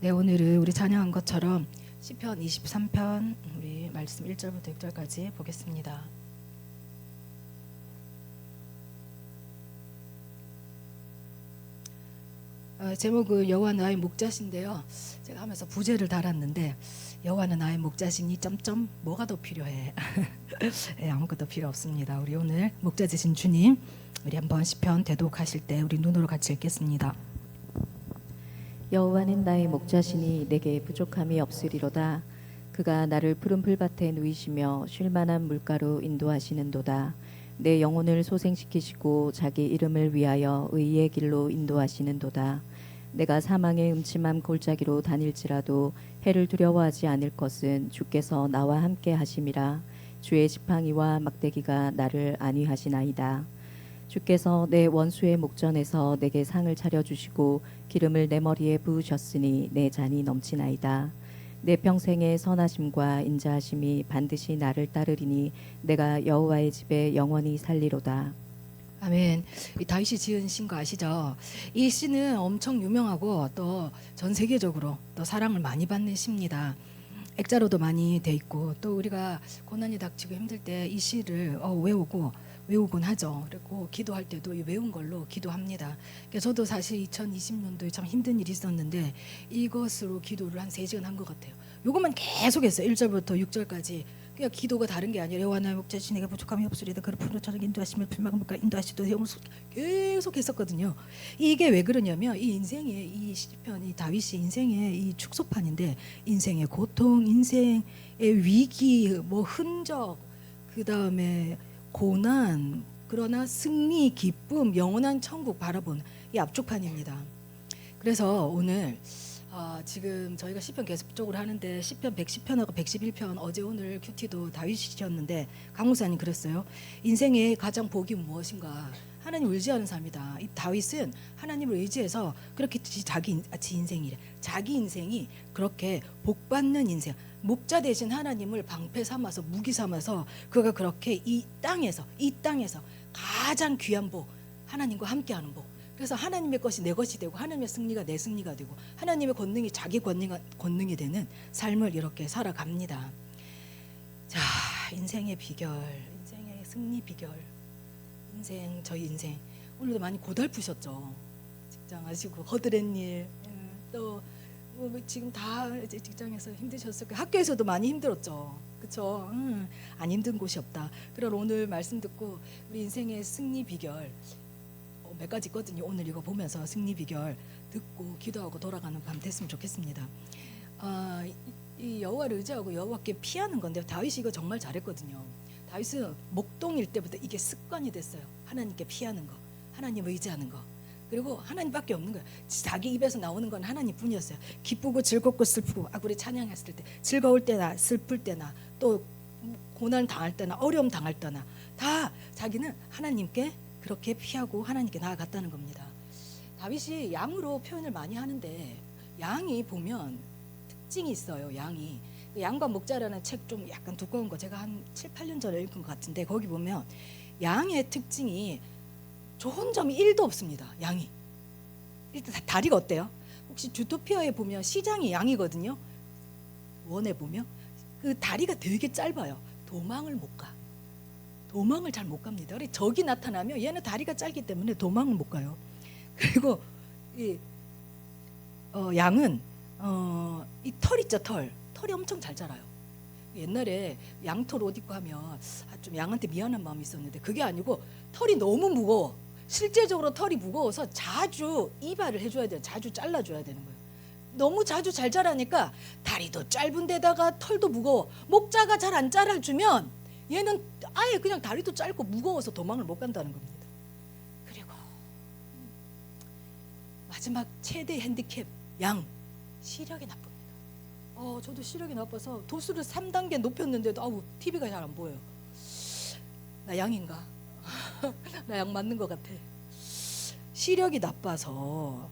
네, 오늘은 우리 찬양한 것처럼 시편 23편 우리 말씀 1절부터 6절까지 보겠습니다. 제목은 여호와는 나의 목자신데요. 제가 하면서 부제를 달았는데 여호와는 나의 목자시니 점점 뭐가 더 필요해? 네, 아무것도 필요 없습니다. 우리 오늘 목자 되신 주님, 우리 한번 시편 대독하실 때 우리 눈으로 같이 읽겠습니다. 여호와는 나의 목자시니 내게 부족함이 없으리로다. 그가 나를 푸른 풀밭에 누이시며 쉴만한 물가로 인도하시는도다. 내 영혼을 소생시키시고 자기 이름을 위하여 의의 길로 인도하시는도다. 내가 사망의 음침한 골짜기로 다닐지라도 해를 두려워하지 않을 것은 주께서 나와 함께 하심이라. 주의 지팡이와 막대기가 나를 안위하시나이다. 주께서 내 원수의 목전에서 내게 상을 차려주시고 기름을 내 머리에 부으셨으니 내 잔이 넘치나이다. 내 평생의 선하심과 인자하심이 반드시 나를 따르리니 내가 여호와의 집에 영원히 살리로다. 아멘. 이 다윗이 지은 시인 거 아시죠? 이 시는 엄청 유명하고 또 전 세계적으로 또 사랑을 많이 받는 시입니다. 액자로도 많이 돼 있고 또 우리가 고난이 닥치고 힘들 때 이 시를 외우곤 하죠. 그리고 기도할 때도 이 외운 걸로 기도합니다. 그러니까 저도 사실 2020년도에 참 힘든 일이 있었는데 이것으로 기도를 한 3시간 한 것 같아요. 요것만 계속했어요. 1절부터 6절까지. 그냥 기도가 다른 게 아니라 여호와 나의 목자시 내가 부족함이 없으리다. 그를 푸른 저녁 인도하시며 불막은 물가 인도하시도 영을 계속 했었거든요. 이게 왜 그러냐면 이 인생의 이 시편, 이 다윗이 인생의 이 축소판인데 인생의 고통, 인생의 위기, 뭐 흔적, 그 다음에 고난, 그러나 승리, 기쁨, 영원한 천국 바라본 이 앞쪽판입니다. 그래서 오늘 지금 저희가 시편 계속적으로 하는데 시편 110편하고 111편 어제 오늘 큐티도 다윗이셨는데 강무사님 그랬어요. 인생의 가장 복이 무엇인가? 하나님 의지하는 삶이다. 이 다윗은 하나님을 의지해서 그렇게 자기 인생이 그렇게 복받는 인생, 목자 대신 하나님을 방패 삼아서 무기 삼아서 그가 그렇게 이 땅에서 가장 귀한 복, 하나님과 함께하는 복. 그래서 하나님의 것이 내 것이 되고 하나님의 승리가 내 승리가 되고 하나님의 권능이 자기 권능이 되는 삶을 이렇게 살아갑니다. 자, 인생의 비결, 인생의 승리 비결, 저희 인생 오늘도 많이 고달프셨죠. 직장 하시고 허드렛 일, 또 지금 다 이제 직장에서 힘드셨을 거예요. 학교에서도 많이 힘들었죠. 그렇죠? 안 힘든 곳이 없다. 그러나 오늘 말씀 듣고 우리 인생의 승리 비결 몇 가지 있거든요. 오늘 이거 보면서 승리 비결 듣고 기도하고 돌아가는 밤 됐으면 좋겠습니다. 이 여호와를 의지하고 여호와께 피하는 건데 다윗이 이거 정말 잘했거든요. 다윗은 목동일 때부터 이게 습관이 됐어요. 하나님께 피하는 거, 하나님 의지하는 거. 그리고 하나님밖에 없는 거예요. 자기 입에서 나오는 건 하나님뿐이었어요. 기쁘고 즐겁고 슬프고 우리 찬양했을 때 즐거울 때나 슬플 때나 또 고난 당할 때나 어려움 당할 때나 다 자기는 하나님께 그렇게 피하고 하나님께 나아갔다는 겁니다. 다윗이 양으로 표현을 많이 하는데 양이 보면 특징이 있어요. 양과 목자라는 책 좀 약간 두꺼운 거 제가 한 7, 8년 전에 읽은 것 같은데 거기 보면 양의 특징이 좋은 점이 1도 없습니다. 양이 일단 다리가 어때요? 혹시 주토피아에 보면 시장이 양이거든요. 원에 보면 그 다리가 되게 짧아요. 도망을 못 가. 도망을 잘 못 갑니다. 적이 나타나면 얘는 다리가 짧기 때문에 도망을 못 가요. 그리고 양은 이 털 있죠, 털이 엄청 잘 자라요. 옛날에 양털 옷 입고 하면 좀 양한테 미안한 마음이 있었는데 그게 아니고 털이 너무 무거워. 실제적으로 털이 무거워서 자주 이발을 해줘야 돼요. 자주 잘라줘야 되는 거예요. 너무 자주 잘 자라니까 다리도 짧은 데다가 털도 무거워. 목자가 잘 안 잘라주면 얘는 아예 그냥 다리도 짧고 무거워서 도망을 못 간다는 겁니다. 그리고 마지막 최대 핸디캡 양, 시력이 나쁩니다. 저도 시력이 나빠서 도수를 3단계 높였는데도 TV가 잘 안 보여요. 나 양인가? 나 양 맞는 것 같아. 시력이 나빠서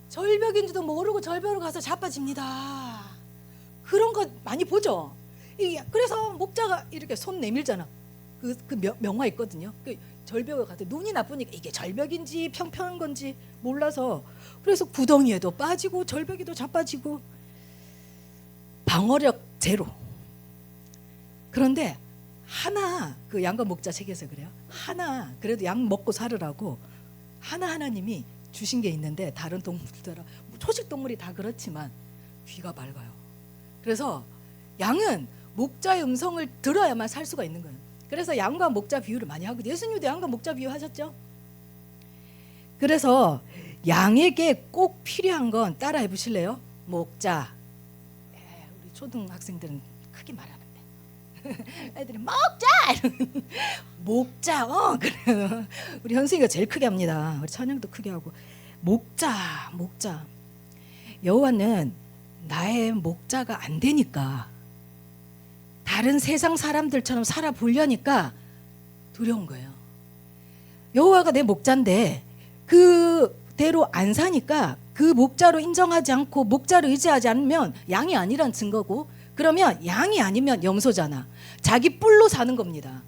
절벽인지도 모르고 절벽으로 가서 자빠집니다. 그런 거 많이 보죠. 그래서 목자가 이렇게 손 내밀잖아. 명화 있거든요. 그 절벽에 가서 눈이 나쁘니까 이게 절벽인지 평평한 건지 몰라서 그래서 구덩이에도 빠지고 절벽에도 자빠지고 방어력 제로. 그런데 하나 그 양과 목자 책에서 그래요. 하나 그래도 양 먹고 살으라고 하나님이 주신 게 있는데 다른 동물들은 초식 동물이 다 그렇지만 귀가 밝아요. 그래서 양은 목자의 음성을 들어야만 살 수가 있는 거예요. 그래서 양과 목자 비유를 많이 하거든요. 예수님도 양과 목자 비유 하셨죠? 그래서 양에게 꼭 필요한 건 따라해 보실래요? 목자. 우리 초등학생들은 크게 말하는데 애들이 목자! 목자. 그래요. 우리 현승이가 제일 크게 합니다. 우리 찬영도 크게 하고 목자. 여호와는 나의 목자가 안 되니까 다른 세상 사람들처럼 살아보려니까 두려운 거예요. 여호와가 내 목자인데 그대로 안 사니까 그 목자로 인정하지 않고 목자를 의지하지 않으면 양이 아니란 증거고, 그러면 양이 아니면 염소잖아. 자기 뿔로 사는 겁니다.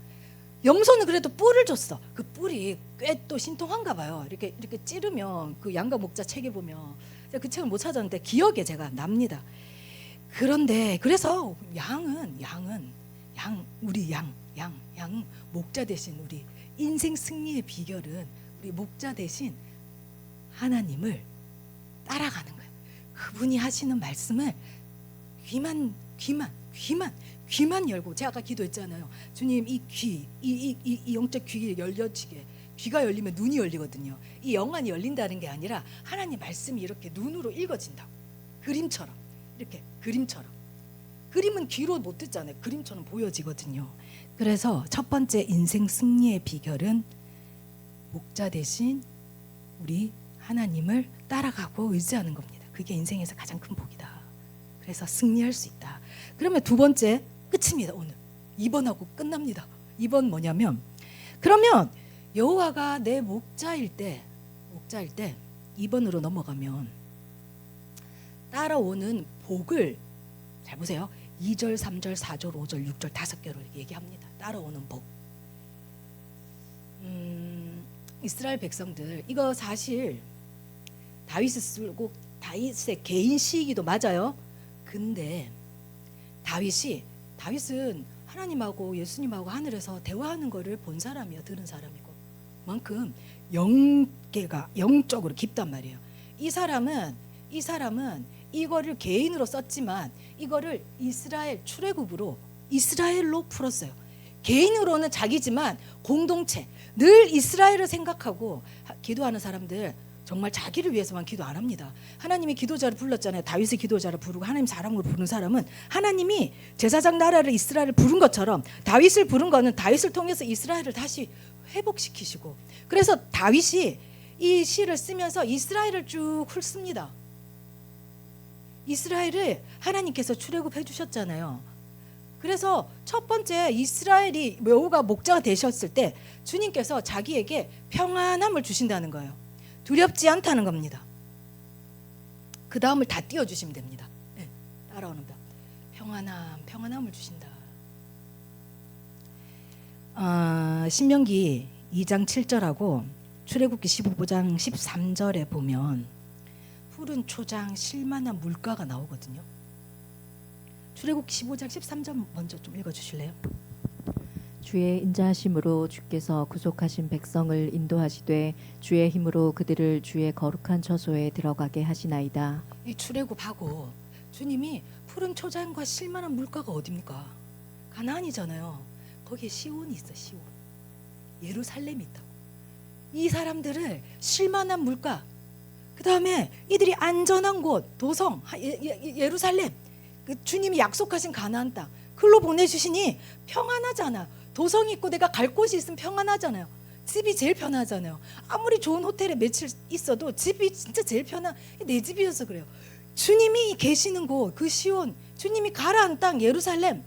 염소는 그래도 뿔을 줬어. 그 뿔이 꽤 또 신통한가 봐요. 이렇게 찌르면 그 양과 목자 책에 보면, 그 책을 못 찾았는데 기억에 제가 납니다. 그런데 그래서 우리 양 목자 대신 우리 인생 승리의 비결은 우리 목자 대신 하나님을 따라가는 거예요. 그분이 하시는 말씀을 귀만 열고, 제가 아까 기도했잖아요. 주님 이 영적 귀 열려지게. 귀가 열리면 눈이 열리거든요. 이 영안이 열린다는 게 아니라 하나님 말씀이 이렇게 눈으로 읽어진다고. 그림처럼. 이렇게 그림처럼. 그림은 귀로 못 듣잖아요. 그림처럼 보여지거든요. 그래서 첫 번째 인생 승리의 비결은 목자 대신 우리 하나님을 따라가고 의지하는 겁니다. 그게 인생에서 가장 큰 복이다. 그래서 승리할 수 있다. 그러면 두 번째 끝입니다. 오늘 2번하고 끝납니다. 2번 뭐냐면, 그러면 여호와가 내 목자일 때 2번으로 넘어가면 따라오는 복을 잘 보세요. 2절, 3절, 4절, 5절, 6절 5개로 이렇게 얘기합니다. 따라오는 복. 이스라엘 백성들, 이거 사실 다윗이 쓰고 다윗의 개인 시이기도 맞아요. 근데 다윗은 하나님하고 예수님하고 하늘에서 대화하는 거를 본 사람이야. 들은 사람이고, 만큼 영적으로 깊단 말이에요. 이 사람은 이거를 개인으로 썼지만 이거를 이스라엘 출애굽으로 이스라엘로 풀었어요. 개인으로는 자기지만 공동체, 늘 이스라엘을 생각하고 기도하는 사람들 정말 자기를 위해서만 기도 안 합니다. 하나님이 기도자를 불렀잖아요. 다윗의 기도자를 부르고 하나님 사랑으로 부르는 사람은 하나님이 제사장 나라를 이스라엘을 부른 것처럼 다윗을 부른 거는 다윗을 통해서 이스라엘을 다시 회복시키시고, 그래서 다윗이 이 시를 쓰면서 이스라엘을 쭉 훑습니다. 이스라엘을 하나님께서 출애굽해 주셨잖아요. 그래서 첫 번째 이스라엘이 여호와가 목자가 되셨을 때 주님께서 자기에게 평안함을 주신다는 거예요. 두렵지 않다는 겁니다. 그 다음을 다 띄워주시면 됩니다. 네, 따라오는 다 평안함을 주신다. 신명기 2장 7절하고 출애굽기 15장 13절에 보면 푸른 초장 실만한 물가가 나오거든요. 출애굽기 15장 13절 먼저 좀 읽어주실래요? 주의 인자하심으로 주께서 구속하신 백성을 인도하시되 주의 힘으로 그들을 주의 거룩한 처소에 들어가게 하시나이다. 이 출애굽하고 주님이 푸른 초장과 실만한 물가가 어딥니까? 가나안이잖아요. 거기에 시온이 있어. 시온. 예루살렘이 있다고. 이 사람들을 실만한 물가, 그 다음에 이들이 안전한 곳, 도성, 예루살렘, 그 주님이 약속하신 가나안 땅, 글로 보내주시니 평안하잖아. 도성이 있고 내가 갈 곳이 있으면 평안하잖아요. 집이 제일 편하잖아요. 아무리 좋은 호텔에 며칠 있어도 집이 진짜 제일 편한 내 집이어서 그래요. 주님이 계시는 곳, 그 시온, 주님이 가라앉은 땅 예루살렘,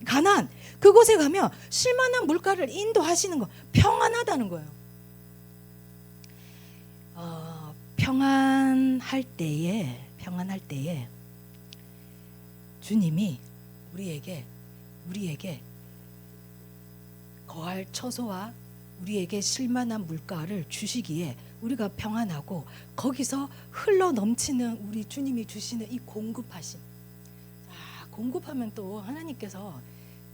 가나안, 그곳에 가면 실만한 물가를 인도하시는 거, 평안하다는 거예요. 평안할 때에 주님이 우리에게 거할 처소와 우리에게 쉴만한 물가를 주시기에 우리가 평안하고 거기서 흘러 넘치는 우리 주님이 주시는 이 공급하심. 공급하면 또 하나님께서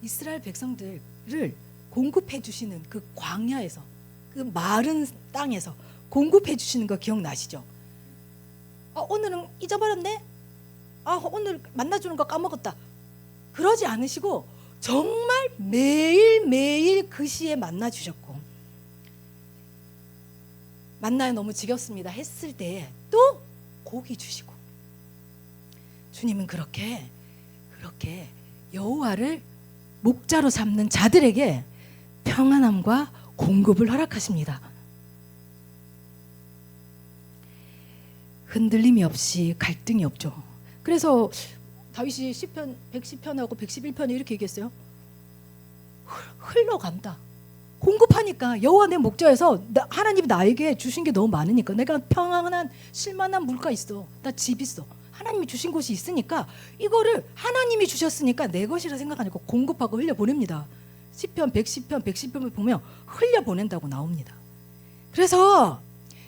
이스라엘 백성들을 공급해 주시는 그 광야에서, 그 마른 땅에서 공급해 주시는 거 기억나시죠? 오늘은 잊어버렸네? 오늘 만나주는 거 까먹었다. 그러지 않으시고 정말 매일매일 그 시에 만나주셨고, 만나요 너무 지겹습니다 했을 때 또 고기 주시고, 주님은 그렇게 여호와를 목자로 삼는 자들에게 평안함과 공급을 허락하십니다. 흔들림이 없이 갈등이 없죠. 그래서 다윗이 시편 110편하고 111편에 이렇게 얘기했어요. 흘러간다. 공급하니까 여호와 내 목자에서 하나님이 나에게 주신 게 너무 많으니까, 내가 평안한 쉴만한 물가 있어, 나 집 있어, 하나님이 주신 곳이 있으니까 이거를 하나님이 주셨으니까 내 것이라 생각하니까 공급하고 흘려보냅니다. 시편 110편 110편을 보면 흘려보낸다고 나옵니다. 그래서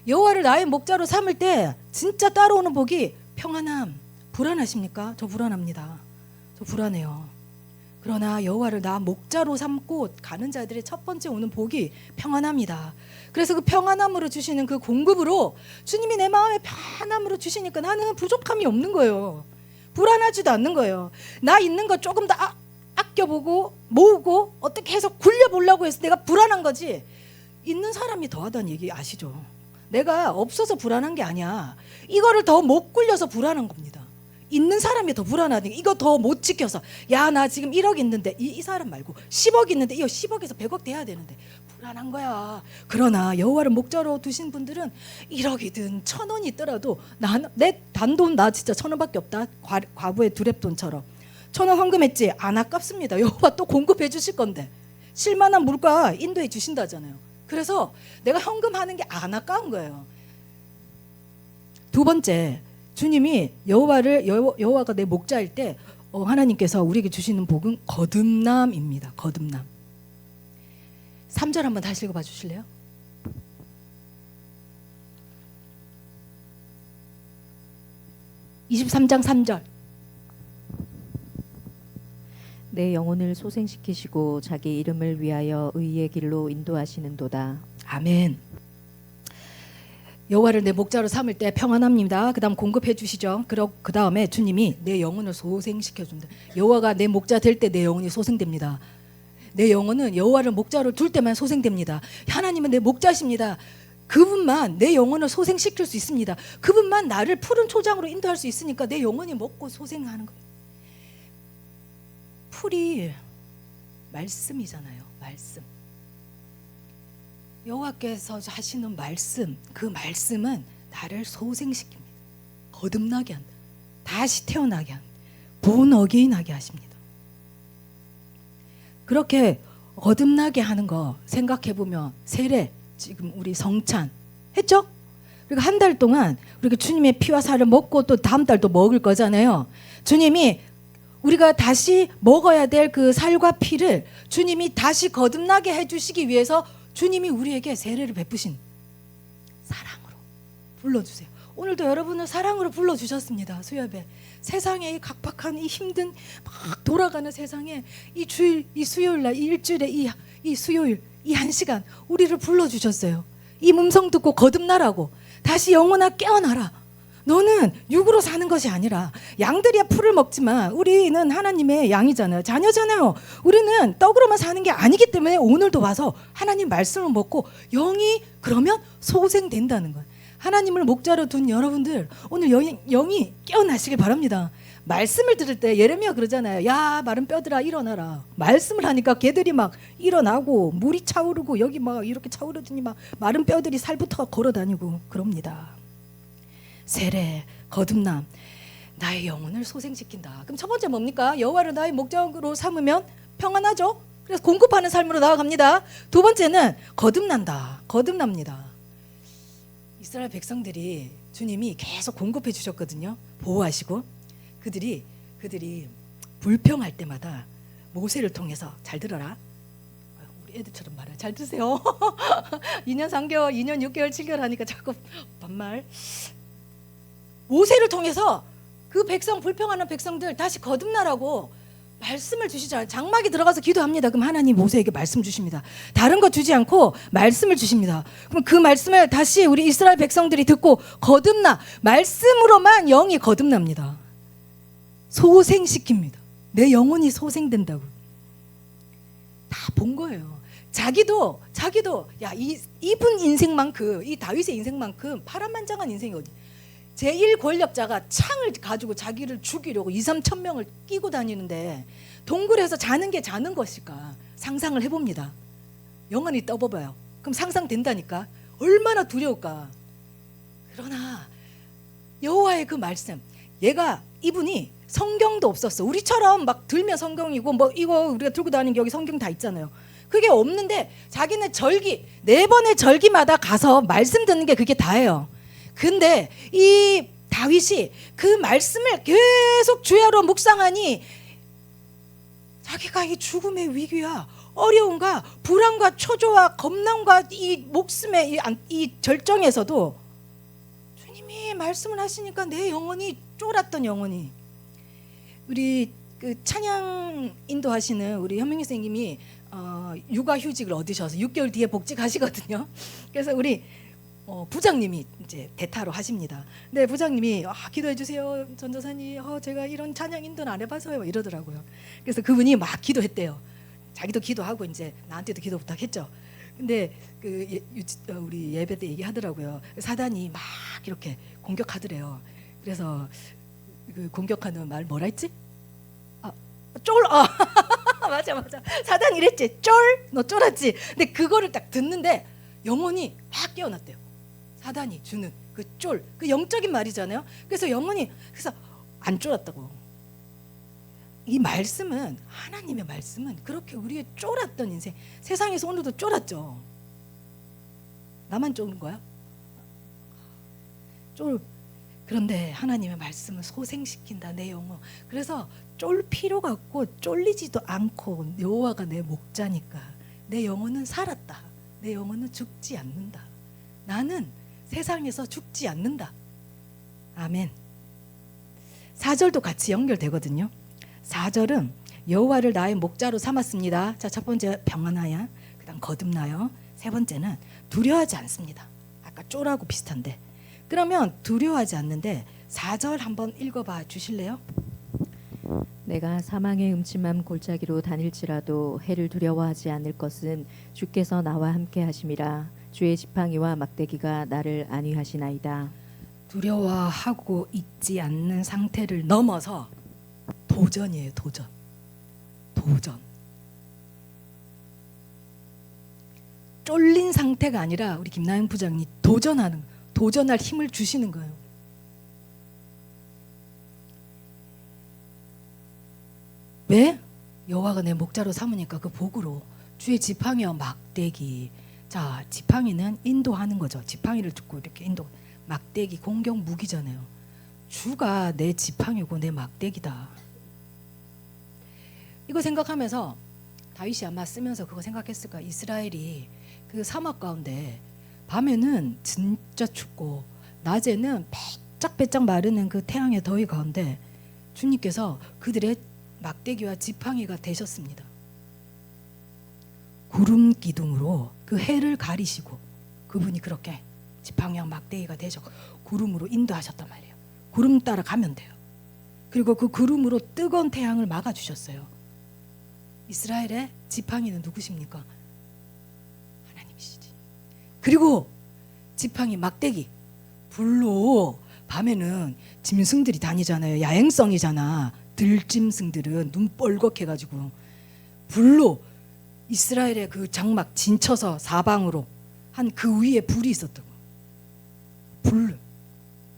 여호와를 나의 목자로 삼을 때 진짜 따라오는 복이 평안함. 불안하십니까? 저 불안합니다. 저 불안해요. 그러나 여호와를 나 목자로 삼고 가는 자들의 첫 번째 오는 복이 평안합니다. 그래서 그 평안함으로 주시는 그 공급으로 주님이 내 마음에 편함으로 주시니까 나는 부족함이 없는 거예요. 불안하지도 않는 거예요. 나 있는 거 조금 더 아껴보고 모으고 어떻게 해서 굴려보려고 해서 내가 불안한 거지, 있는 사람이 더하다는 얘기 아시죠? 내가 없어서 불안한 게 아니야. 이거를 더 못 굴려서 불안한 겁니다. 있는 사람이 더 불안하니까, 이거 더 못 지켜서, 야 나 지금 1억 있는데 이 사람 말고 10억 있는데 이거 10억에서 100억 돼야 되는데 불안한 거야. 그러나 여호와를 목자로 두신 분들은 1억이든 1,000원이 있더라도 내 단돈 나 진짜 1,000원밖에 없다. 과부의 두랩돈처럼 1,000원 헌금했지, 안 아깝습니다. 여호와 또 공급해 주실 건데, 쉴만한 물가 인도해 주신다잖아요. 그래서 내가 헌금하는 게 안 아까운 거예요. 두 번째, 주님이 여호와가 내 목자일 때 하나님께서 우리에게 주시는 복은 거듭남입니다. 거듭남. 3절 한번 다시 읽어봐 주실래요? (23장) 3절. 내 영혼을 소생시키시고 자기 이름을 위하여 의의 길로 인도하시는도다. 아멘. 여호와를 내 목자로 삼을 때 평안합니다. 그 다음 공급해 주시죠. 그 다음에 주님이 내 영혼을 소생시켜 준다. 여호와가 내 목자 될 때 내 영혼이 소생됩니다. 내 영혼은 여호와를 목자로 둘 때만 소생됩니다. 하나님은 내 목자십니다. 그분만 내 영혼을 소생시킬 수 있습니다. 그분만 나를 푸른 초장으로 인도할 수 있으니까 내 영혼이 먹고 소생하는 겁니다. 풀이 말씀이잖아요. 말씀. 여호와께서 하시는 말씀, 그 말씀은 나를 소생시킵니다. 거듭나게 한다. 다시 태어나게 한다. 본 어게인하게 하십니다. 그렇게 거듭나게 하는 거 생각해보면 세례, 지금 우리 성찬 했죠? 그리고 한 달 동안 우리가 주님의 피와 살을 먹고 또 다음 달 또 먹을 거잖아요. 주님이 우리가 다시 먹어야 될 그 살과 피를 주님이 다시 거듭나게 해주시기 위해서 주님이 우리에게 세례를 베푸신 사랑으로 불러주세요. 오늘도 여러분을 사랑으로 불러주셨습니다. 수협에 세상에 이 각박한 이 힘든 막 돌아가는 세상에 이 주일, 이 수요일날 이 일주일에 이 수요일 이 1시간 우리를 불러주셨어요. 이 음성 듣고 거듭나라고, 다시 영혼아 깨어나라. 너는 육으로 사는 것이 아니라, 양들이야 풀을 먹지만 우리는 하나님의 양이잖아요. 자녀잖아요. 우리는 떡으로만 사는 게 아니기 때문에 오늘도 와서 하나님 말씀을 먹고 영이 그러면 소생된다는 거예요. 하나님을 목자로 둔 여러분들 오늘 영이 깨어나시길 바랍니다. 말씀을 들을 때 예레미야 그러잖아요. 야 마른 뼈들아 일어나라. 말씀을 하니까 개들이 막 일어나고 물이 차오르고 여기 막 이렇게 차오르더니 막 마른 뼈들이 살부터 걸어다니고 그럽니다. 세례, 거듭남, 나의 영혼을 소생시킨다. 그럼 첫 번째 뭡니까? 여호와를 나의 목자로 삼으면 평안하죠. 그래서 공급하는 삶으로 나아갑니다. 두 번째는 거듭난다. 거듭납니다. 이스라엘 백성들이 주님이 계속 공급해 주셨거든요. 보호하시고 그들이 불평할 때마다 모세를 통해서, 잘 들어라, 우리 애들처럼 말해. 잘 드세요. 2년 3개월, 2년 6개월, 7개월 하니까 자꾸 반말. 모세를 통해서 그 백성, 불평하는 백성들 다시 거듭나라고 말씀을 주시잖아요. 장막에 들어가서 기도합니다. 그럼 하나님 모세에게 말씀 주십니다. 다른 거 주지 않고 말씀을 주십니다. 그럼 그 말씀을 다시 우리 이스라엘 백성들이 듣고 거듭나. 말씀으로만 영이 거듭납니다. 소생시킵니다. 내 영혼이 소생된다고. 다 본 거예요. 자기도 야, 이분 인생만큼, 이 다윗의 인생만큼 파란만장한 인생이 어디. 제1 권력자가 창을 가지고 자기를 죽이려고 2-3천 명을 끼고 다니는데 동굴에서 자는 게 자는 것일까 상상을 해봅니다. 영원히 떠봐봐요. 그럼 상상된다니까. 얼마나 두려울까. 그러나 여호와의 그 말씀, 이분이 성경도 없었어. 우리처럼 막 들면 성경이고 뭐 이거 우리가 들고 다니는 게 여기 성경 다 있잖아요. 그게 없는데 자기는 절기 4번의 절기마다 가서 말씀 듣는 게 그게 다예요. 근데 이 다윗이 그 말씀을 계속 주야로 묵상하니 자기가 이 죽음의 위기와 어려움과 불안과 초조와 겁남과 이 목숨의 이 절정에서도 주님이 말씀을 하시니까 내 영혼이 쫄았던 영혼이. 우리 그 찬양 인도하시는 우리 현명희 선생님이 육아휴직을 얻으셔서 6개월 뒤에 복직하시거든요. 그래서 우리 부장님이 이제 대타로 하십니다. 네, 부장님이 기도해 주세요, 전도사님. 제가 이런 찬양 인도는 안 해봐서요, 이러더라고요. 그래서 그분이 막 기도했대요. 자기도 기도하고 이제 나한테도 기도 부탁했죠. 근데 우리 예배 때 얘기하더라고요. 사단이 막 이렇게 공격하더래요. 그래서 그 공격하는 말 뭐라 했지? 쫄. 맞아. 사단 이랬지. 너 쫄았지. 근데 그거를 딱 듣는데 영혼이 막 깨어났대요. 사단이 주는 그 쫄, 그 영적인 말이잖아요. 그래서 영혼이 그래서 안 쫄았다고. 이 말씀은, 하나님의 말씀은 그렇게 우리의 쫄았던 인생, 세상에서 오늘도 쫄았죠. 나만 쫄은 거야? 그런데 하나님의 말씀은 소생시킨다, 내 영혼. 그래서 쫄 필요가 없고 쫄리지도 않고 여호와가 내 목자니까 내 영혼은 살았다. 내 영혼은 죽지 않는다. 나는 세상에서 죽지 않는다. 아멘. 4절도 같이 연결되거든요. 4절은 여호와를 나의 목자로 삼았습니다. 자, 첫 번째 평안하야, 그다음 거듭나요. 세 번째는 두려워하지 않습니다. 아까 쫄하고 비슷한데. 그러면 두려워하지 않는데 4절 한번 읽어봐 주실래요? 내가 사망의 음침한 골짜기로 다닐지라도 해를 두려워하지 않을 것은 주께서 나와 함께 하심이라. 주의 지팡이와 막대기가 나를 안위하시나이다. 두려워하고 있지 않는 상태를 넘어서 도전이에요. 도전. 쫄린 상태가 아니라 우리 김나영 부장님 도전할 힘을 주시는 거예요. 왜? 여호와가 내 목자로 삼으니까 그 복으로 주의 지팡이와 막대기. 자, 지팡이는 인도하는 거죠. 지팡이를 듣고 이렇게 막대기 공격 무기잖아요. 주가 내 지팡이고 내 막대기다. 이거 생각하면서 다윗이 아마 쓰면서 그거 생각했을 거야. 이스라엘이 그 사막 가운데 밤에는 진짜 춥고 낮에는 배짝배짝 마르는 그 태양의 더위 가운데 주님께서 그들의 막대기와 지팡이가 되셨습니다. 구름 기둥으로 그 해를 가리시고 그분이 그렇게 지팡이와 막대기가 되셔서 구름으로 인도하셨단 말이에요. 구름 따라 가면 돼요. 그리고 그 구름으로 뜨거운 태양을 막아주셨어요. 이스라엘의 지팡이는 누구십니까? 하나님이시지. 그리고 지팡이 막대기 불로 밤에는 짐승들이 다니잖아요. 야행성이잖아. 들짐승들은 눈 뻘겋해가지고 불로 이스라엘의 그 장막 진쳐서 사방으로 한 그 위에 불이 있었던 거. 불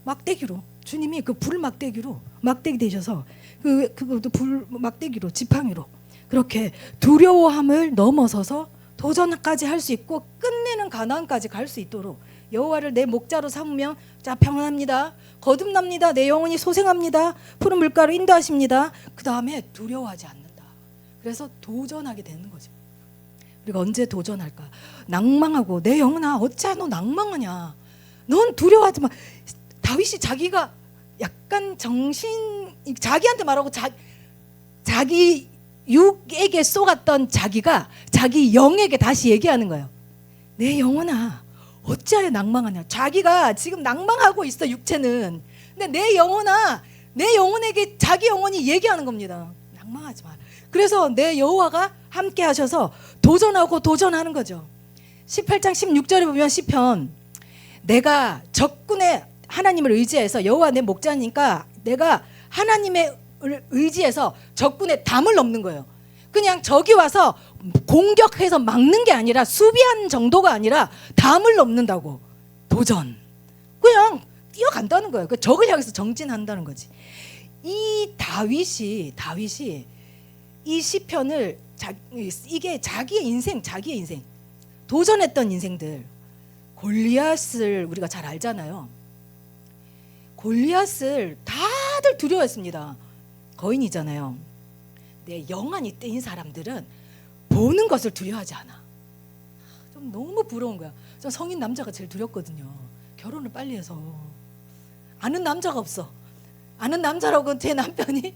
막대기로 주님이 그 불 막대기로 막대기 되셔서 그것도 불 막대기로 지팡이로 그렇게 두려워함을 넘어서서 도전까지 할 수 있고 끝내는 가나안까지 갈 수 있도록 여호와를 내 목자로 삼으며 자 평안합니다. 거듭납니다. 내 영혼이 소생합니다. 푸른 물가로 인도하십니다. 그 다음에 두려워하지 않는다. 그래서 도전하게 되는 거죠. 우리가 언제 도전할까? 낭망하고 내 영혼아 어찌 너 낭망하냐? 넌 두려워하지 마. 다윗이 자기가 약간 자기한테 말하고 자기 육에게 쏘갔던 자기가 자기 영에게 다시 얘기하는 거예요. 내 영혼아 어찌하여 낭망하냐? 자기가 지금 낭망하고 있어 육체는. 근데 내 영혼아 내 영혼에게 자기 영혼이 얘기하는 겁니다. 낭망하지 마. 그래서 내 여호와가 함께 하셔서 도전하고 도전하는 거죠. 18장 16절에 보면 시편 내가 적군의 하나님을 의지해서 여호와 내 목자니까 내가 하나님의 의지해서 적군의 담을 넘는 거예요. 그냥 적이 와서 공격해서 막는 게 아니라 수비하는 정도가 아니라 담을 넘는다고. 도전. 그냥 뛰어간다는 거예요. 그 적을 향해서 정진한다는 거지. 이 다윗이 이 시편을 이게 자기의 인생 도전했던 인생들. 골리앗을 우리가 잘 알잖아요. 골리앗을 다들 두려워했습니다. 거인이잖아요. 내 영안이 떼인 사람들은 보는 것을 두려워하지 않아. 좀 너무 부러운 거야. 저 성인 남자가 제일 두렵거든요. 결혼을 빨리 해서 아는 남자가 없어. 아는 남자라고 제 남편이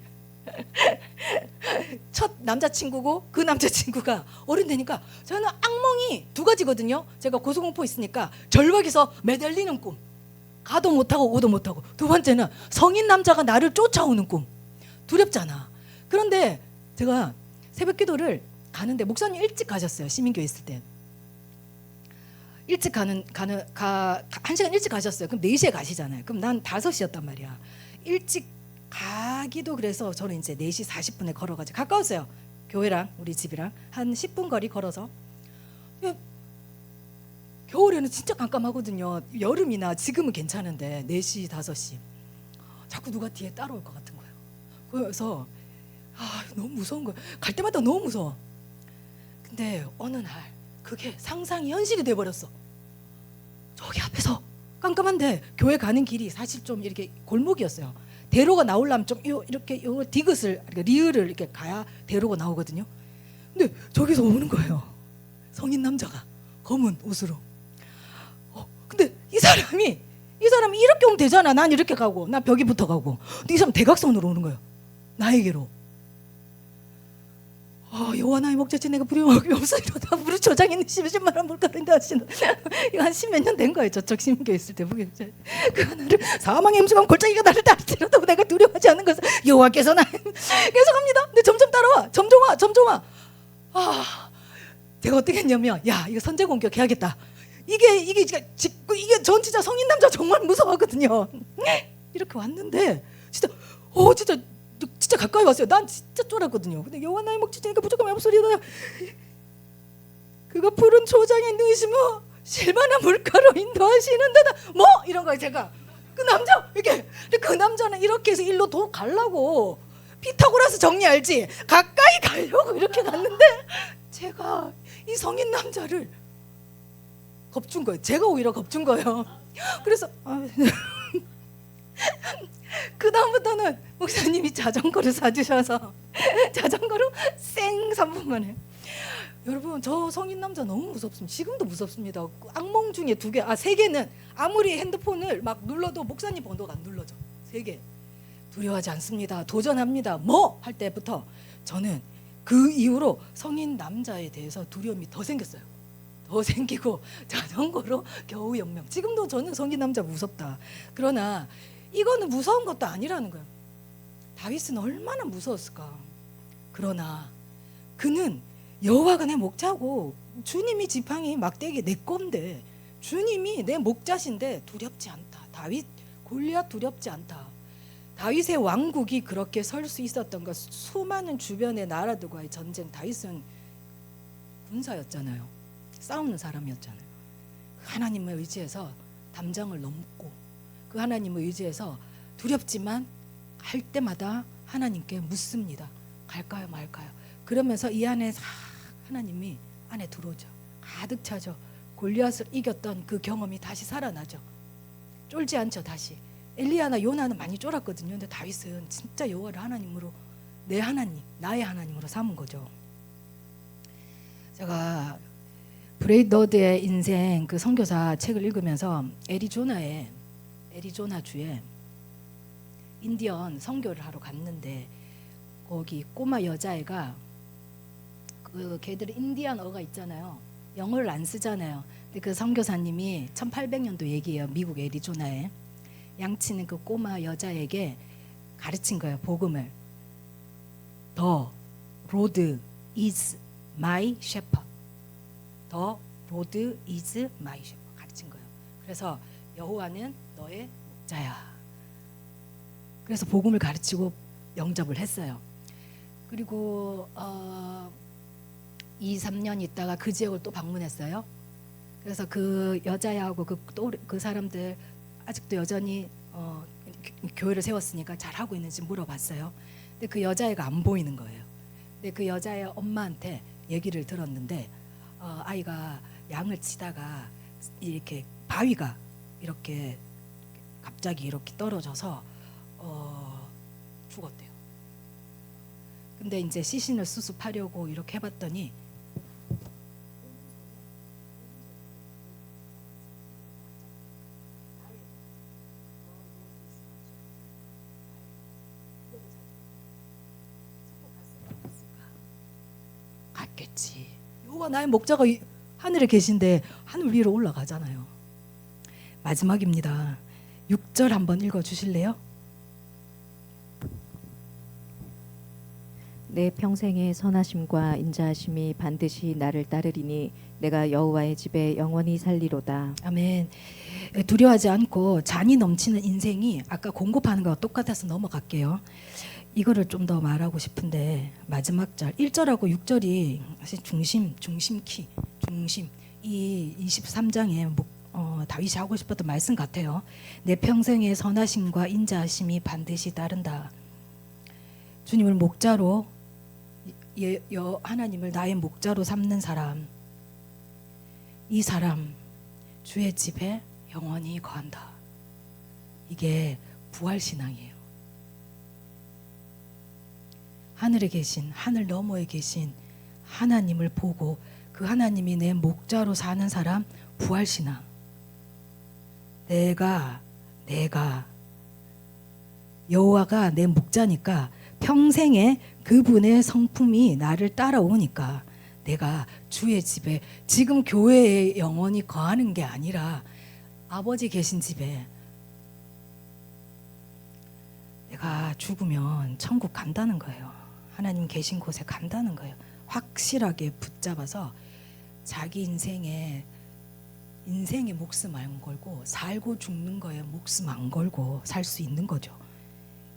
첫 남자친구고 그 남자친구가 어른 되니까 저는 악몽이 두 가지거든요. 제가 고소공포 있으니까 절벽에서 매달리는 꿈, 가도 못하고 오도 못하고. 두 번째는 성인 남자가 나를 쫓아오는 꿈. 두렵잖아. 그런데 제가 새벽 기도를 가는데 목사님 일찍 가셨어요. 시민교회 있을 때 일찍 한 시간 일찍 가셨어요. 그럼 4시에 가시잖아요. 그럼 난 5시였단 말이야. 일찍 가기도 그래서 저는 이제 4시 40분에 걸어가지고 가까웠어요. 교회랑 우리 집이랑 한 10분 거리 걸어서. 겨울에는 진짜 깜깜하거든요. 여름이나 지금은 괜찮은데 4시 5시 자꾸 누가 뒤에 따라올 것 같은 거예요. 그래서 너무 무서운 거예요. 갈 때마다 너무 무서워. 근데 어느 날 그게 상상이 현실이 돼버렸어. 저기 앞에서 깜깜한데 교회 가는 길이 사실 좀 이렇게 골목이었어요. 대로가 나오려면 좀 이렇게 디귿을 리을을 이렇게 가야 대로가 나오거든요. 근데 저기서 오는 거예요. 성인 남자가 검은 옷으로. 근데 이 사람이 이렇게 오면 되잖아. 난 이렇게 가고 난 벽에 붙어 가고. 근데 이 사람 대각선으로 오는 거예요. 나에게로. 여호와 나의 목자지 내가 두려움이 없어 이러다 무릇 조장에 있는 10만 원 물가로 하시는 이거 한 10몇 년 된 거예요. 저쪽 시민교회 있을 때 그 나를 사망의 음수감 골짜기가 나를 따르더라도 내가 두려워하지 않는 것은 여호와께서 나 계속합니다. 근데 점점 따라와. 점점 와. 제가 어떻게 했냐면 이거 선제 공격해야겠다. 이게 전 진짜 성인 남자 정말 무서워하거든요. 이렇게 왔는데 진짜 가까이 왔어요. 난 진짜 쫄았거든요. 근데 여호와 나의 목자니까 무조건 앞소리다. 그가 푸른 초장에 넣으시며 실만한 물가로 인도하시는데다 뭐 이런 거예요. 제가 그 남자 이렇게 그 남자는 이렇게 해서 일로 더 가려고 피타고라스 정리 알지? 가까이 가려고 이렇게 갔는데 제가 이 성인 남자를 겁준 거예요. 제가 오히려 겁준 거예요. 그래서 그 다음부터는 목사님이 자전거를 사주셔서 자전거로 쌩 3분 만에. 여러분 저 성인 남자 너무 무섭습니다. 지금도 무섭습니다. 악몽 중에 2개, 3개는 아무리 핸드폰을 막 눌러도 목사님 번호가 안 눌러져. 3개. 두려워하지 않습니다. 도전합니다. 뭐 할 때부터 저는 그 이후로 성인 남자에 대해서 두려움이 더 생겼어요. 더 생기고 자전거로 겨우 연명. 지금도 저는 성인 남자 무섭다. 그러나 이거는 무서운 것도 아니라는 거예요. 다윗은 얼마나 무서웠을까. 그러나 그는 여호와가 내 목자고 주님이 지팡이 막대기 내 건데 주님이 내 목자신데 두렵지 않다. 다윗 골리앗 두렵지 않다. 다윗의 왕국이 그렇게 설 수 있었던 것, 수많은 주변의 나라들과의 전쟁. 다윗은 군사였잖아요. 싸우는 사람이었잖아요. 하나님을 의지해서 담장을 넘고 그 하나님을 의지해서 두렵지만 할 때마다 하나님께 묻습니다. 갈까요 말까요? 그러면서 이 안에 하나님이 안에 들어오죠. 가득 차죠. 골리앗을 이겼던 그 경험이 다시 살아나죠. 쫄지 않죠. 다시. 엘리야나 요나는 많이 쫄았거든요. 근데 다윗은 진짜 여호와를 하나님으로 내 하나님, 나의 하나님으로 삼은 거죠. 제가 브레이더드의 인생 그 선교사 책을 읽으면서 애리조나 주에 인디언 선교를 하러 갔는데 거기 꼬마 여자애가 그 걔들이 인디언어가 있잖아요. 영어를 안 쓰잖아요. 근데 그 선교사님이 1800년도 얘기예요. 미국 애리조나에 양치는 그 꼬마 여자에게 가르친 거예요. 복음을. The road is my shepherd. The road is my shepherd. 가르친 거예요. 그래서 여호와는 너의 목자야. 그래서 복음을 가르치고 영접을 했어요. 그리고 2, 3년 있다가 그 지역을 또 방문했어요. 그래서 그 여자애하고 그 사람들 아직도 여전히 교회를 세웠으니까 잘하고 있는지 물어봤어요. 근데 그 여자애가 안 보이는 거예요. 근데 그 여자애 엄마한테 얘기를 들었는데 아이가 양을 치다가 이렇게 바위가 이렇게 갑자기 이렇게 떨어져서 죽었대요. 근데 이제 시신을 수습하려고 이렇게 해봤더니 갔겠지. 여호와 나의 목자가 하늘에 계신데 하늘 위로 올라가잖아요. 마지막입니다. 6절 한번 읽어주실래요? 내 평생의 선하심과 인자하심이 반드시 나를 따르리니 내가 여호와의 집에 영원히 살리로다. 아멘. 두려워하지 않고 잔이 넘치는 인생이 아까 공급하는 거와 똑같아서 넘어갈게요. 이거를 좀 더 말하고 싶은데 마지막 절 1절하고 6절이 사실 중심 이 23장에 다윗이 하고 싶었던 말씀 같아요. 내 평생의 선하심과 인자하심이 반드시 따른다. 주님을 목자로 하나님을 나의 목자로 삼는 사람, 이 사람 주의 집에 영원히 거한다. 이게 부활신앙이에요. 하늘에 계신, 하늘 너머에 계신 하나님을 보고 그 하나님이 내 목자로 사는 사람, 부활신앙. 내가 여호와가 내 목자니까 평생에 그분의 성품이 나를 따라오니까 내가 주의 집에, 지금 교회에 영원히 거하는 게 아니라 아버지 계신 집에 내가 죽으면 천국 간다는 거예요. 하나님 계신 곳에 간다는 거예요. 확실하게 붙잡아서 자기 인생에 목숨 안 걸고 살고 죽는 거에 목숨 안 걸고 살 수 있는 거죠.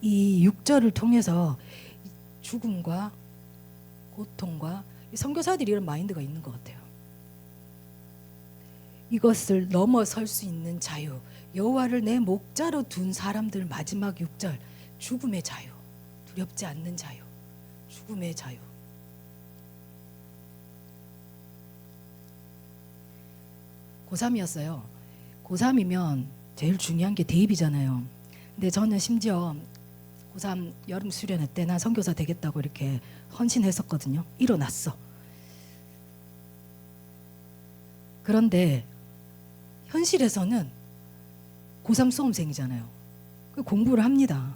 이 6절을 통해서 죽음과 고통과 선교사들이 이런 마인드가 있는 것 같아요. 이것을 넘어설 수 있는 자유, 여호와를 내 목자로 둔 사람들. 마지막 6절, 죽음의 자유, 두렵지 않는 자유, 죽음의 자유. 고3이었어요. 고3이면 제일 중요한 게 대입이잖아요. 근데 저는 심지어 고3 여름 수련회 때 난 선교사 되겠다고 이렇게 헌신했었거든요. 일어났어. 그런데 현실에서는 고3 수험생이잖아요. 공부를 합니다.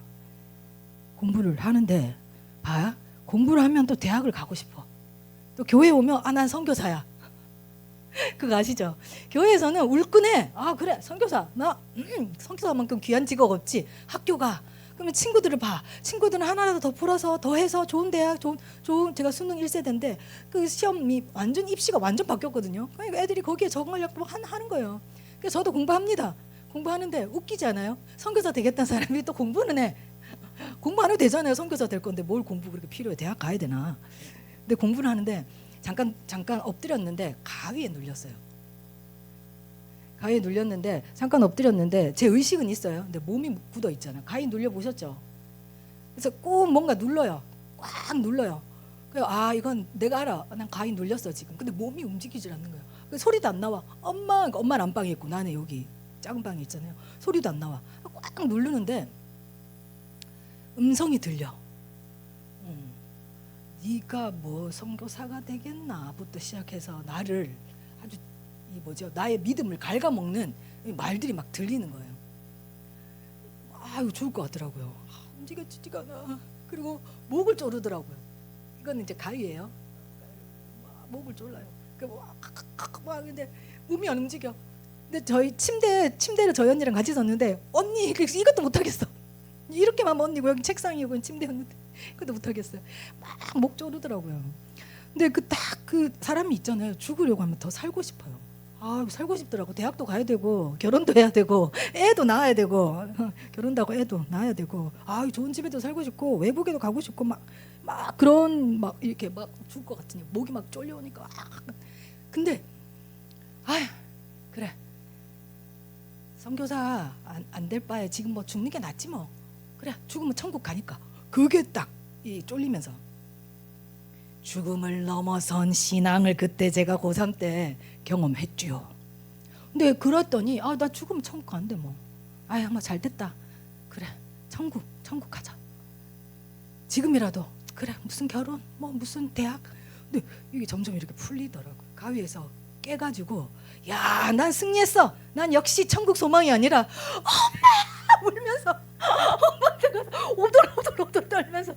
공부를 하는데 봐, 공부를 하면 또 대학을 가고 싶어. 또 교회 오면 난 선교사야. 그거 아시죠? 교회에서는 울끈해. 그래 선교사, 나 선교사만큼 귀한 직업 없지. 학교가. 그러면 친구들을 봐. 친구들은 하나라도 더 풀어서 더 해서 좋은 대학, 좋은 제가 수능 1세대인데 그 시험이 완전 입시가 완전 바뀌었거든요. 그러니까 애들이 거기에 적응하려고 하는 거예요. 그래서 저도 공부합니다. 공부하는데 웃기지 않아요? 선교사 되겠다는 사람이 또 공부는 해. 공부 안 해도 되잖아요. 선교사 될 건데 뭘 공부 그렇게 필요해? 대학 가야 되나? 근데 공부를 하는데 잠깐 엎드렸는데 가위에 눌렸어요. 가위에 눌렸는데 잠깐 엎드렸는데 제 의식은 있어요. 근데 몸이 굳어 있잖아요. 가위 눌려 보셨죠? 그래서 꼭 뭔가 눌러요. 꽉 눌러요. 그래서 이건 내가 알아. 난 가위 눌렸어 지금. 근데 몸이 움직이질 않는 거예요. 그래서 소리도 안 나와. 엄마는 안방에 있고 나는 여기 작은 방에 있잖아요. 소리도 안 나와. 꽉 누르는데 음성이 들려. 네가 뭐 선교사가 되겠나부터 시작해서 나를 아주 나의 믿음을 갉아먹는 말들이 막 들리는 거예요. 아유 죽을 것 같더라고요. 움직여지지가 않아. 그리고 목을 조르더라고요. 이거는 이제 가위예요. 목을 졸라요. 막 근데 몸이 안 움직여. 근데 저희 침대를 저희 언니랑 같이 잤는데 언니 이것도 못 하겠어. 이렇게만 언니고 여기 책상이고 침대였는데 그것도 못 하겠어요. 막 목 조르더라고요. 근데 그 사람이 있잖아요. 죽으려고 하면 더 살고 싶어요. 아 살고 싶더라고. 대학도 가야 되고 결혼도 해야 되고 애도 낳아야 되고 결혼도 하고 애도 낳아야 되고 아 좋은 집에도 살고 싶고 외국에도 가고 싶고 막 그런 막 이렇게 막 죽을 것 같으니 목이 막 쫄려오니까 근데 아휴 그래 선교사 안 될 바에 지금 뭐 죽는 게 낫지 뭐. 그래 죽으면 천국 가니까. 그게 딱 이 쫄리면서 죽음을 넘어선 신앙을 그때 제가 고3 때 경험했죠. 근데 그랬더니 나 죽으면 천국 간대 뭐. 한번 잘 됐다. 그래 천국 가자. 지금이라도 그래 무슨 결혼 뭐 무슨 대학. 근데 이게 점점 이렇게 풀리더라고요. 가위에서 깨가지고 야 난 승리했어. 난 역시 천국 소망이 아니라 엄마 울면서 엄마한테 오돌오돌 떨면서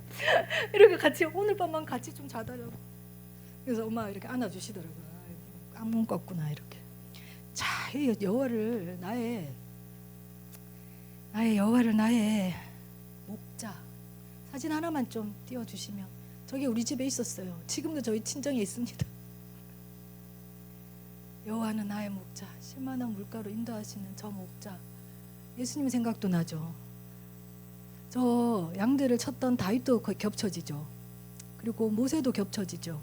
이렇게 같이 오늘 밤만 같이 좀 자달라고. 그래서 엄마가 이렇게 안아주시더라고요. 깡문 껐구나 이렇게. 자, 이 여호와를 나의 여호와를 나의 목자 사진 하나만 좀 띄워주시면. 저게 우리 집에 있었어요. 지금도 저희 친정에 있습니다. 여호와는 나의 목자, 쉴만한 물가로 인도하시는 저 목자. 예수님 생각도 나죠. 저 양들을 쳤던 다윗도 거의 겹쳐지죠. 그리고 모세도 겹쳐지죠.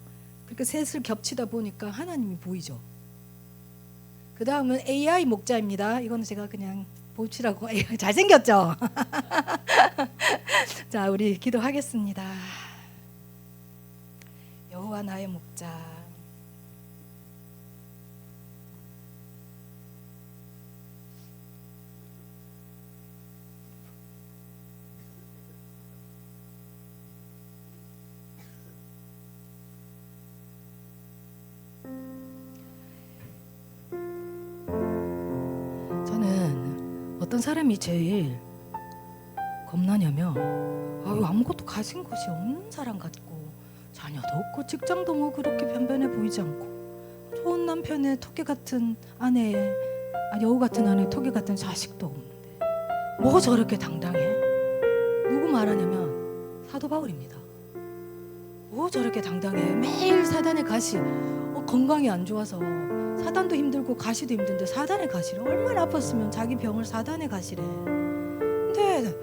그러니까 셋을 겹치다 보니까 하나님이 보이죠. 그 다음은 AI 목자입니다. 이거는 제가 그냥 보시라고. 잘생겼죠? 자, 우리 기도하겠습니다. 여호와 나의 목자. 어떤 사람이 제일 겁나냐면 아무것도 가진 것이 없는 사람 같고 자녀도 없고 직장도 뭐 그렇게 변변해 보이지 않고 좋은 남편의 토끼 같은 아내의 여우 같은 아내의 토끼 같은 자식도 없는데 뭐 저렇게 당당해? 누구 말하냐면 사도 바울입니다. 뭐 저렇게 당당해? 매일 사단의 가시 건강이 안 좋아서 사단도 힘들고 가시도 힘든데 사단의 가시래. 얼마나 아팠으면 자기 병을 사단의 가시래. 근데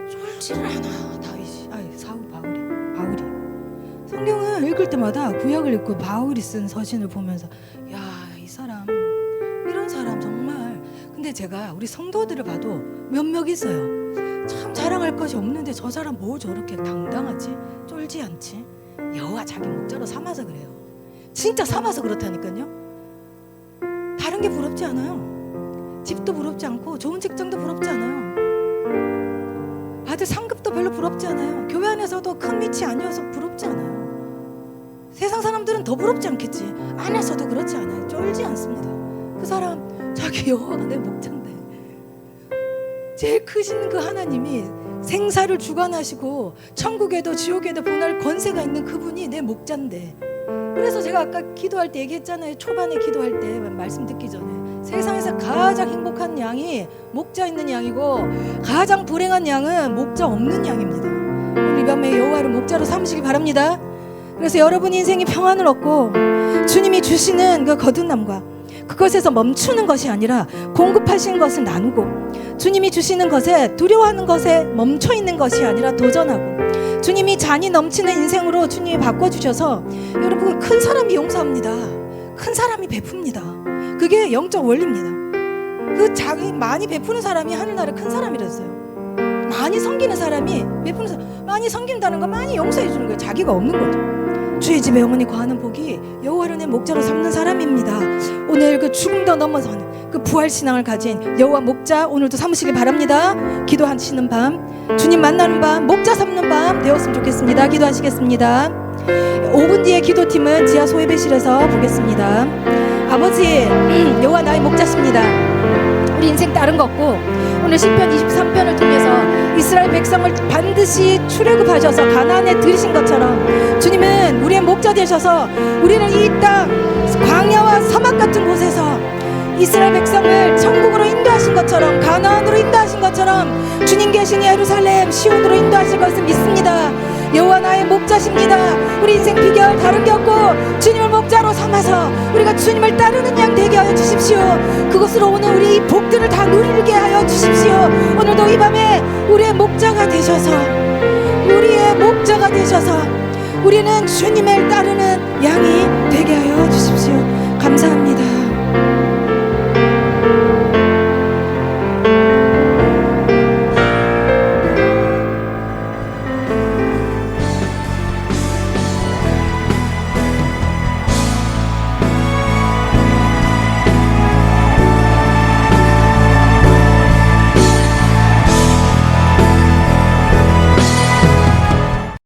쫄지를 않아. 바울이 성경을 읽을 때마다 구약을 읽고 바울이 쓴 서신을 보면서 야, 이 사람 이런 사람 정말. 근데 제가 우리 성도들을 봐도 몇몇 있어요. 참 자랑할 것이 없는데 저 사람 뭐 저렇게 당당하지? 쫄지 않지? 여호와 자기 목자로 삼아서 그래요. 진짜 삼아서 그렇다니까요. 다른 게 부럽지 않아요. 집도 부럽지 않고 좋은 직장도 부럽지 않아요. 받을 상급도 별로 부럽지 않아요. 교회 안에서도 큰 밑이 아니어서 부럽지 않아요. 세상 사람들은 더 부럽지 않겠지. 안에서도 그렇지 않아요. 쫄지 않습니다. 그 사람 자기 여호와가 내 목자인데 제일 크신 그 하나님이 생사를 주관하시고 천국에도 지옥에도 보낼 권세가 있는 그분이 내 목자인데. 그래서 제가 아까 기도할 때 얘기했잖아요. 초반에 기도할 때 말씀 듣기 전에 세상에서 가장 행복한 양이 목자 있는 양이고 가장 불행한 양은 목자 없는 양입니다. 오늘 이 밤에 여호와를 목자로 삼으시기 바랍니다. 그래서 여러분 인생이 평안을 얻고 주님이 주시는 그 거듭남과 그것에서 멈추는 것이 아니라 공급하신 것을 나누고 주님이 주시는 것에 두려워하는 것에 멈춰있는 것이 아니라 도전하고 주님이 잔이 넘치는 인생으로 주님이 바꿔주셔서 여러분 큰 사람이 용서합니다. 큰 사람이 베풉니다. 그게 영적 원리입니다. 그 자기 많이 베푸는 사람이 하늘나라 큰 사람이랬어요. 많이 섬기는 사람이 베푸는 사람 많이 섬긴다는 건 많이 용서해 주는 거예요. 자기가 없는 거죠. 주의 집에 영원히 거하는 복이 여호와를 내 목자로 삼는 사람입니다. 오늘 그 죽음도 넘어서는 그 부활 신앙을 가진 여호와 목자 오늘도 삼으시길 바랍니다. 기도하시는 밤, 주님 만나는 밤, 목자 삼는 밤 되었으면 좋겠습니다. 기도하시겠습니다. 5분 뒤에 기도팀은 지하 소예배실에서 보겠습니다. 아버지, 여호와 나의 목자십니다. 우리 인생 다른 거 없고 오늘 시편 23편을 통해서 이스라엘 백성을 반드시 출애굽하셔서 가나안에 들이신 것처럼 주님은 우리의 목자 되셔서 우리를 이 땅 광야와 사막 같은 곳에서 이스라엘 백성을 천국으로 인도하신 것처럼, 가나안으로 인도하신 것처럼 주님 계신 예루살렘 시온으로 인도하실 것을 믿습니다. 여호와 나의 목자십니다. 우리 인생 비결 다른 게 없고 주님을 목자로 삼아서 우리가 주님을 따르는 양 되게 하여 주십시오. 그것으로 오늘 우리 이 복들을 다 누리게 하여 주십시오. 오늘도 이 밤에 우리의 목자가 되셔서 우리는 주님을 따르는 양이 되게 하여 주십시오. 감사합니다.